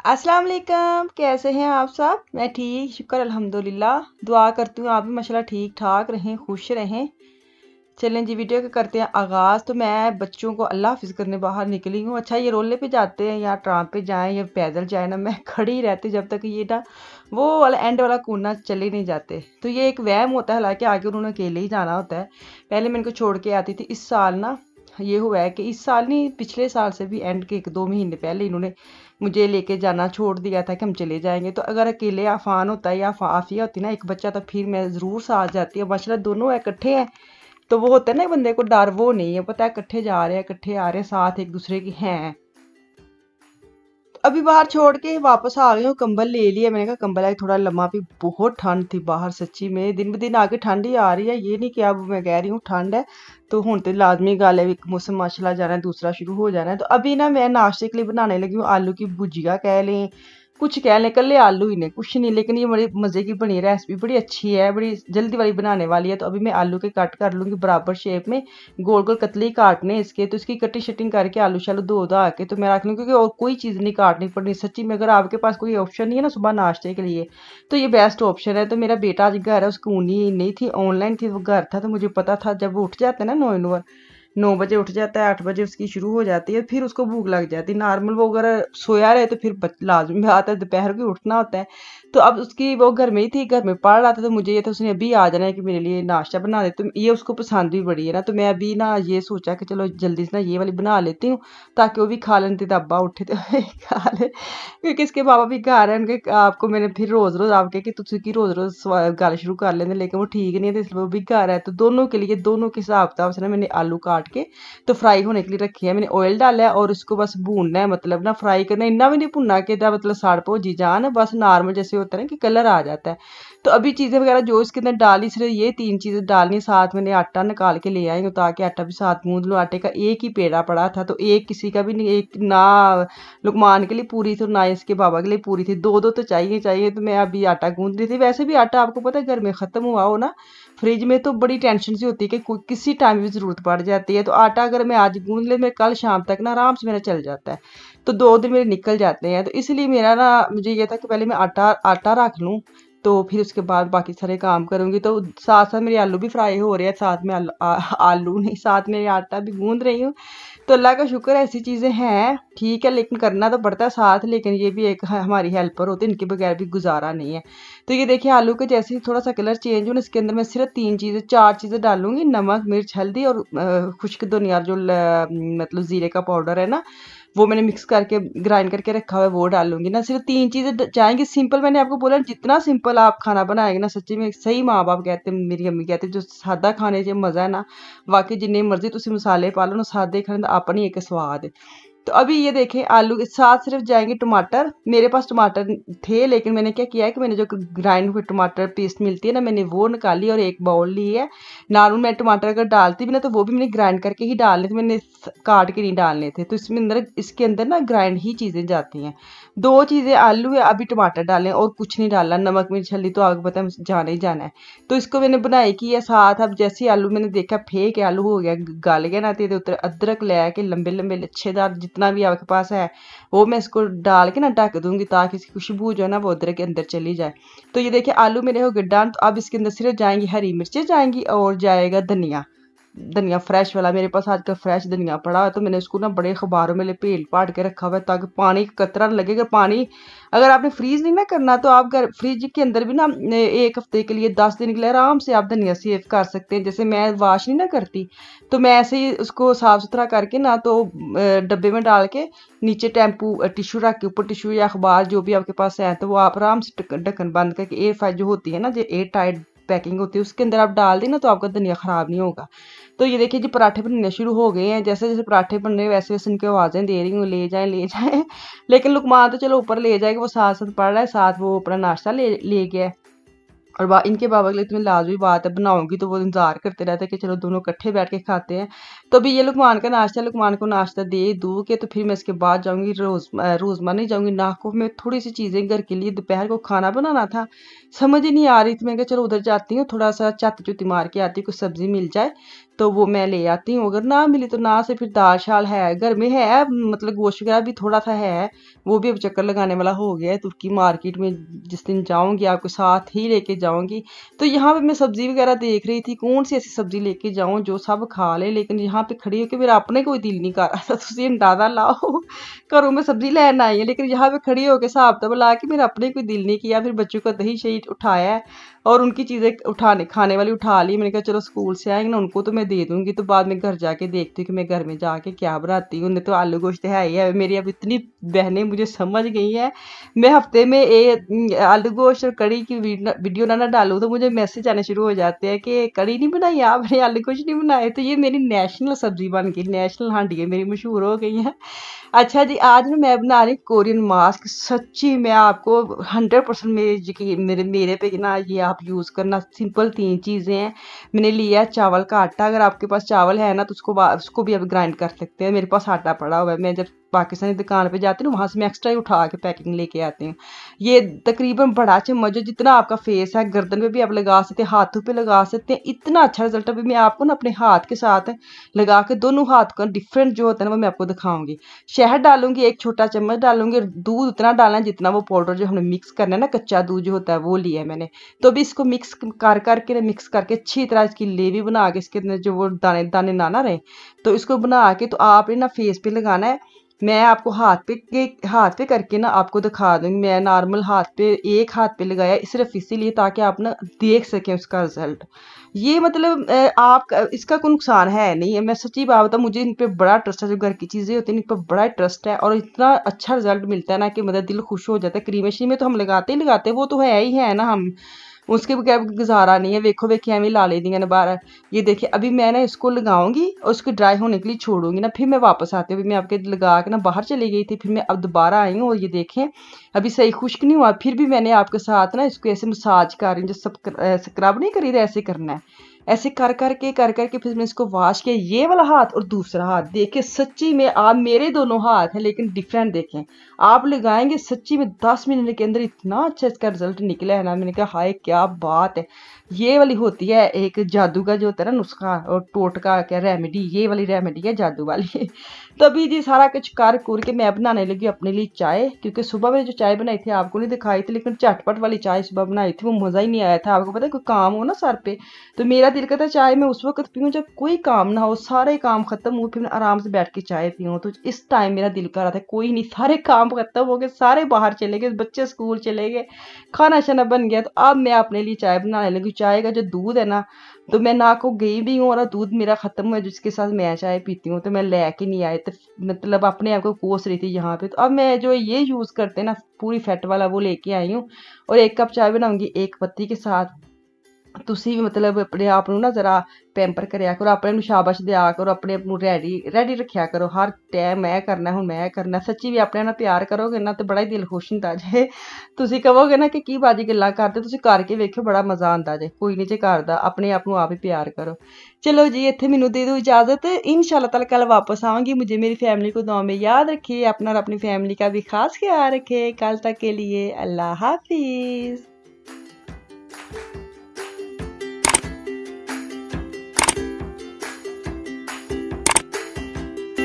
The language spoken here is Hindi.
अस्सलाम वालेकुम, कैसे हैं आप सब। मैं ठीक, शुक्र अल्हम्दुलिल्लाह। दुआ करती हूँ आप भी माशाल्लाह ठीक ठाक रहें, खुश रहें। चलें जी, वीडियो के करते हैं आगाज़। तो मैं बच्चों को अल्लाह हाफिज़ करने बाहर निकली हूँ। अच्छा, ये रोले पे जाते हैं या ट्राम पे जाएं या पैदल जाएं ना, मैं खड़ी रहती जब तक ये ना वो वाला एंड वाला कोना चले नहीं जाते। तो ये एक वहम होता है, हालांकि आगे उन्होंने अकेले ही जाना होता है। पहले मैं इनको छोड़ के आती थी। इस साल ना ये हुआ है कि इस साल नहीं, पिछले साल से भी एंड के 1-2 महीने पहले इन्होंने मुझे लेके जाना छोड़ दिया था कि हम चले जाएंगे। तो अगर अकेले आफान होता है या आफिया होती ना एक बच्चा, तो फिर मैं ज़रूर साथ जाती है। माशाल्लाह दोनों इकट्ठे हैं, तो वो होता है ना बंदे को डर, वो नहीं है। पता है इकट्ठे जा रहे हैं, इकट्ठे आ रहे हैं, साथ एक दूसरे की हैं। अभी बाहर छोड़ के वापस आ गई हूँ, कंबल ले लिया। मैंने कहा कंबल है थोड़ा लम्बा भी, बहुत ठंड थी बाहर सच्ची में। दिन ब दिन आगे ठंड ही आ रही है, ये नहीं कि अब मैं कह रही हूँ ठंड है तो हूँ तो लाजमी गल है, मौसम माशाल्लाह जाना है, दूसरा शुरू हो जाना है। तो अभी ना मैं नाश्ते के लिए बनाने लगी हूँ आलू की भुजिया कह लें, कुछ कह लें, कल्ले आलू ही ने कुछ नहीं, लेकिन ये बड़ी मज़े की बनी रेसिपी, बड़ी अच्छी है, बड़ी जल्दी वाली बनाने वाली है। तो अभी मैं आलू के कट कर लूँगी बराबर शेप में, गोल गोल कतली काटने इसके। तो इसकी कटिंग शटिंग करके आलू शालू धो धा के तो मैं रख लूँ, क्योंकि और कोई चीज़ नहीं काटनी पड़नी सच्ची में। अगर आपके पास कोई ऑप्शन नहीं है ना सुबह नाश्ते के लिए, तो ये बेस्ट ऑप्शन है। तो मेरा बेटा आज घर है, उसकी ऊनी नहीं थी, ऑनलाइन थी, वो घर था। तो मुझे पता था जब वो उठ जाते हैं ना 9 बजे उठ जाता है, 8 बजे उसकी शुरू हो जाती है, फिर उसको भूख लग जाती है। नॉर्मल वो अगर सोया रहे तो फिर लाजमी बात है दोपहर को उठना होता है। तो अब उसकी वो घर में ही थी, घर में पढ़ रहा था, तो मुझे ये था उसने अभी आ जाना है कि मेरे लिए नाश्ता बना दे। तो ये उसको पसंद भी बड़ी है ना, तो मैं अभी ना ये सोचा कि चलो जल्दी से ना ये वाली बना लेती हूँ, ताकि वो भी खा लें, तो अब्बा उठे तो खा ले। क्योंकि इसके पापा भी घर है, उनके आपको मैंने फिर रोज रोज आपके कि तुझे की रोज रोज गल शुरू कर लेंगे, लेकिन वो ठीक नहीं है, तो इसलिए वो भी घर है। तो दोनों के लिए, दोनों के हिसाब किताब से ना मैंने आलू काट के तो फ्राई होने के लिए रखी है। मैंने ऑयल डाला है और इसको बस भूनना है, मतलब ना फ्राई करना, इतना भी नहीं भुनना कि मतलब साड़ भोजी जान, बस नॉर्मल जैसे होता है ना कि कलर आ जाता है। तो अभी चीज़ें वगैरह जो इसके अंदर डाली, सिर्फ ये 3 चीज़ें डालनी। साथ मैंने आटा निकाल के ले आई हूँ, ताकि आटा भी साथ गूंद लो। आटे का एक ही पेड़ा पड़ा था, तो एक किसी का भी नहीं, एक ना लुकमान के लिए पूरी थी और ना इसके बाबा के लिए पूरी थी, दो दो तो चाहिए चाहिए। तो मैं अभी आटा गूंद रही थी। वैसे भी आटा आपको पता है घर में ख़त्म हुआ हो ना, फ्रिज में, तो बड़ी टेंशन सी होती है कि किसी टाइम भी ज़रूरत पड़ जाती है। तो आटा अगर मैं आज गूंद ले, मैं कल शाम तक ना आराम से मेरा चल जाता है। तो 2 दिन मेरे निकल जाते हैं। तो इसलिए मेरा ना, मुझे ये था कि पहले मैं आटा आटा रख लूँ, तो फिर उसके बाद बाकी सारे काम करूँगी। तो साथ साथ मेरे आलू भी फ्राई हो रहे हैं, साथ में आलू नहीं, साथ में आटा भी गूंद रही हूँ। तो अल्लाह का शुक्र है, ऐसी चीज़ें हैं ठीक है, लेकिन करना तो पड़ता है साथ। लेकिन ये भी एक हमारी हेल्पर होती है, इनके बगैर भी गुजारा नहीं है। तो ये देखिए आलू के जैसे ही थोड़ा सा कलर चेंज हो ना, इसके अंदर मैं सिर्फ 3 चीज़ें 4 चीज़ें डालूंगी, नमक मिर्च हल्दी और खुश्क धनिया, जो मतलब ज़ीरे का पाउडर है ना, वो मैंने मिक्स करके ग्राइंड करके रखा हुआ है, वो डालूंगी ना। सिर्फ 3 चीज़ें जाएंगी सिंपल। मैंने आपको बोला जितना सिंपल आप खाना बनाएंगे ना, सच्ची में सही माँ बाप कहते हैं, मेरी अम्मी कहते हैं, जो सादा खाने च मज़ा है ना, वाकई जिन्ने मर्जी तुम मसाले पा लो ना, सादे खाने का अपनी एक स्वाद है। तो अभी ये देखें आलू के साथ सिर्फ जाएंगे टमाटर। मेरे पास टमाटर थे, लेकिन मैंने क्या किया है कि मैंने जो ग्राइंड हुए टमाटर पेस्ट मिलती है ना, मैंने वो निकाली और एक बाउल ली है। नॉर्मल मैं टमाटर अगर डालती भी ना, तो वो भी मैंने ग्राइंड करके ही डालने थे, मैंने काट के नहीं डालने थे। तो इसमें अंदर, इसके अंदर ना ग्राइंड ही चीज़ें जाती हैं। 2 चीज़ें आलू है, अभी टमाटर डालें और कुछ नहीं डालना, नमक मिर्च हल्दी तो आपको पता है जाना ही जाना है। तो इसको मैंने बनाई की है साथ। अब जैसे आलू मैंने देखा फेंक के आलू हो गया, गल गया ना, तो उतर अदरक ले के लंबे लंबे लच्छेदार जितना भी आपके पास है, वो मैं इसको डाल के ना ढक दूंगी, ताकि इसकी खुशबू जो है ना वो अदरक के अंदर चली जाए। तो ये देखिए आलू मेरे हो गए डन। तो अब इसके अंदर सिर्फ जाएंगी हरी मिर्चें जाएंगी और जाएगा धनिया। धनिया फ्रेश वाला, मेरे पास आजकल फ्रेश धनिया पड़ा है, तो मैंने उसको ना बड़े अखबारों में लपेट पाट के रखा हुआ है, ताकि पानी का कतरा न लगे। अगर पानी, अगर आपने फ्रीज नहीं ना करना, तो आप घर फ्रिज के अंदर भी ना 1 हफ्ते के लिए, 10 दिन के लिए आराम से आप धनिया सेव कर सकते हैं। जैसे मैं वाश नहीं ना करती, तो मैं ऐसे ही उसको साफ सुथरा करके ना, तो डब्बे में डाल के नीचे टेम्पू टिश्यू रख के, ऊपर टिश्यू या अखबार जो भी आपके पास है, तो वो आप आराम से ढक्कन बंद करके, एयर फाइल जो होती है ना, जो एयर टाइट पैकिंग होती है, उसके अंदर आप डाल देना, तो आपका धनिया खराब नहीं होगा। तो ये देखिए जी पराठे बनने शुरू हो गए हैं। जैसे जैसे पराठे बन रहे हैं, वैसे वैसे इनकी आवाज़ें दे रही हूँ, ले जाएं ले जाएं। लेकिन लुकमान तो चलो ऊपर ले जाएगा, वो साथ साथ पढ़ रहा है, साथ वो अपना नाश्ता ले ले गया है। और इनके बाबा के लिए तुम्हें लाजमी बात है, बनाऊंगी तो वो इंतजार करते रहते हैं कि चलो दोनों इकट्ठे बैठ के खाते हैं। तो अभी ये लुकमान का नाश्ता, लुकमान को नाश्ता दे दूँ के, तो फिर मैं इसके बाद जाऊंगी रोज़मर्रा नहीं जाऊंगी नाको में, थोड़ी सी चीज़ें घर के लिए दोपहर को खाना बनाना था, समझ ही नहीं आ रही थी। मैं कहा चलो उधर जाती हूँ, थोड़ा सा चत्ती चुत्ती मार के आती हूँ, कुछ सब्जी मिल जाए। तो वो मैं ले आती हूँ। अगर ना मिली तो ना से फिर दाल शाल है घर में है, मतलब गोश्त वगैरह भी थोड़ा सा है, वो भी अब चक्कर लगाने वाला हो गया है। तुर्की मार्केट में जिस दिन जाऊंगी आपको साथ ही लेके जाऊंगी। तो यहाँ पे मैं सब्जी वगैरह देख रही थी कौन सी ऐसी सब्जी लेके जाऊं जो सब खा ले, लेकिन यहाँ पे खड़ी होकर मेरा अपने कोई दिल नहीं कर रहा था। तुम अंदाजा लाओ, घरों में सब्जी लेन आई है लेकिन यहाँ पे खड़ी होकर हिसाब किताब ला के मेरा अपने कोई दिल नहीं किया। फिर बच्चों का दही शही उठाया है और उनकी चीजें उठाने खाने वाली उठा ली। मैंने कहा चलो स्कूल से आएंगे ना उनको तो मैं दे दूंगी, तो बाद में घर जाके देखती हूँ कि मैं घर में जाके क्या बनाती हूँ। उन्हें तो आलू गोश्त है ही है। मेरी अब इतनी बहनें मुझे समझ गई है, मैं हफ्ते में आलू गोश्त और कड़ी की वीडियो ना डालूं तो मुझे मैसेज आने शुरू हो जाते हैं कि कड़ी नहीं बनाई आपने, आलू गोश्त नहीं बनाए। तो ये मेरी नेशनल सब्जी बन गई, नेशनल हांडी मेरी मशहूर हो गई है। अच्छा जी, आज ना मैं बना रही कोरियन मास्क। सच्ची मैं आपको 100% मेरे यकीन मेरे पे ना ये आप यूज़ करना। सिंपल 3 चीज़ें हैं। मैंने लिया है चावल का आटा, अगर आपके पास चावल है ना तो उसको भी आप ग्राइंड कर सकते हैं। मेरे पास आटा पड़ा हुआ है, मैं जब पाकिस्तानी दुकान पे जाती हूँ वहाँ से मैं एक्स्ट्रा ही उठा के पैकिंग लेके आती हूँ। ये तकरीबन बड़ा चम्मच है, जितना आपका फेस है गर्दन पे भी आप लगा सकते हैं, हाथों पे लगा सकते हैं। इतना अच्छा रिजल्ट अभी मैं आपको ना अपने हाथ के साथ लगा के दोनों हाथ का डिफरेंट जो होता है ना वो मैं आपको दिखाऊंगी। शहद डालूंगी, एक छोटा चम्मच डालूंगी, और दूध उतना डालना है जितना वो पाउडर जो हमने मिक्स करना है ना, कच्चा दूध जो होता है वो लिया है मैंने। तो अभी इसको मिक्स कर करके मिक्स करके अच्छी तरह इसकी लेवी बना के इसके अंदर जो वो दाने दाने ना रहे, तो इसको बना के तो आपने ना फेस पे लगाना है। मैं आपको हाथ पे करके ना आपको दिखा दूंगी। मैं नॉर्मल हाथ पे, एक हाथ पे लगाया सिर्फ इसीलिए ताकि आप ना देख सकें उसका रिजल्ट। ये मतलब इसका कोई नुकसान है नहीं है। मैं सच्ची बात बताऊं, मुझे इन पे बड़ा ट्रस्ट है। जो घर की चीजें होती हैं इन पर बड़ा ट्रस्ट है, और इतना अच्छा रिजल्ट मिलता है ना कि मतलब दिल खुश हो जाता है। क्रीमेशी में तो हम लगाते ही लगाते हैं, वो तो है ही है ना, हम उसके बगैर गुजारा नहीं है। वेखो वेखी एवं ला लेती है बार। ये देखिए अभी मैं ना इसको लगाऊंगी और उसको ड्राई होने के लिए छोड़ूंगी ना, फिर मैं वापस आती हूँ। अभी मैं आपके लगा के ना बाहर चली गई थी, फिर मैं अब दोबारा आई हूँ और ये देखें अभी सही खुश्क नहीं हुआ, फिर भी मैंने आपके साथ ना इसको ऐसे मसाज कर रही हूँ। जो स्क्रब नहीं करी ऐसे करना है, ऐसे कर करके फिर मैंने इसको वॉश किया। ये वाला हाथ और दूसरा हाथ देखिए, सच्ची में आप मेरे दोनों हाथ हैं लेकिन डिफरेंट देखें। आप लगाएंगे सच्ची में 10 मिनट के अंदर इतना अच्छा इसका रिजल्ट निकला है ना, मैंने कहा हाय क्या बात है। ये वाली होती है एक जादू का जो होता है ना नुस्खा और टोटका क्या रेमेडी, ये वाली रेमेडी है जादू वाली। तभी जी सारा कुछ कर कुर के मैं बनाने लगी अपने लिए चाय, क्योंकि सुबह में जो चाय बनाई थी आपको नहीं दिखाई थी, लेकिन झटपट वाली चाय सुबह बनाई थी वो मज़ा ही नहीं आया था। आपको पता है कोई काम हो ना सर पे, तो मेरा दिल करता है चाय मैं उस वक्त पीऊँ जब कोई काम ना हो, सारे काम खत्म हो, फिर मैं आराम से बैठ के चाय पीऊँ। तो इस टाइम मेरा दिल कर रहा था कोई नहीं, सारे काम खत्म हो गए, सारे बाहर चले गए, बच्चे स्कूल चले गए, खाना शाना बन गया, तो अब मैं अपने लिए चाय बनाने लगी। चाय का जो दूध है ना, तो मैं ना को गई भी हूँ और दूध मेरा खत्म हुआ जिसके साथ मैं चाय पीती हूँ, तो मैं लेके नहीं आई। तो मतलब अपने आप को कोस रही थी यहाँ पे। तो अब मैं जो ये यूज़ करते हैं ना पूरी फैट वाला वो लेके आई हूँ, और 1 कप चाय बनाऊंगी 1 पत्ती के साथ। ਤੁਸੀਂ ਵੀ ਮਤਲਬ ਆਪਣੇ ਆਪ ਨੂੰ ਨਾ ਜ਼ਰਾ ਪੈਂਪਰ ਕਰਿਆ ਕਰੋ, ਆਪਣੇ ਨੂੰ ਸ਼ਾਬਾਸ਼ ਦਿਆ ਕਰੋ, ਆਪਣੇ ਆਪ ਨੂੰ ਰੈਡੀ ਰੱਖਿਆ ਕਰੋ ਹਰ ਟਾਈਮ। ਮੈਂ ਕਰਨਾ ਹੁਣ ਮੈਂ ਕਰਨਾ, ਸੱਚੀ ਵੀ ਆਪਣੇ ਨਾਲ ਪਿਆਰ ਕਰੋਗੇ ਨਾ ਤੇ ਬੜਾ ਹੀ ਦਿਲ ਖੁਸ਼ ਹੁੰਦਾ ਜੇ। ਤੁਸੀਂ ਕਹੋਗੇ ਨਾ ਕਿ ਕੀ ਬਾਜੀ ਗੱਲਾਂ ਕਰਦੇ, ਤੁਸੀਂ ਕਰਕੇ ਵੇਖਿਓ ਬੜਾ ਮਜ਼ਾ ਆਉਂਦਾ ਜੇ। ਕੋਈ ਨਹੀਂ ਜੇ ਕਰਦਾ, ਆਪਣੇ ਆਪ ਨੂੰ ਆਪ ਹੀ ਪਿਆਰ ਕਰੋ। चलो जी इतने मैनू दे दो इजाज़त, इंशाल्लाह ताला कल वापस आऊँगी। मुझे मेरी फैमिली को दुआ में याद रखिए, अपना और अपनी फैमिली का भी खास ख्याल रखिए। कल तक के लिए अल्लाह हाफिज़।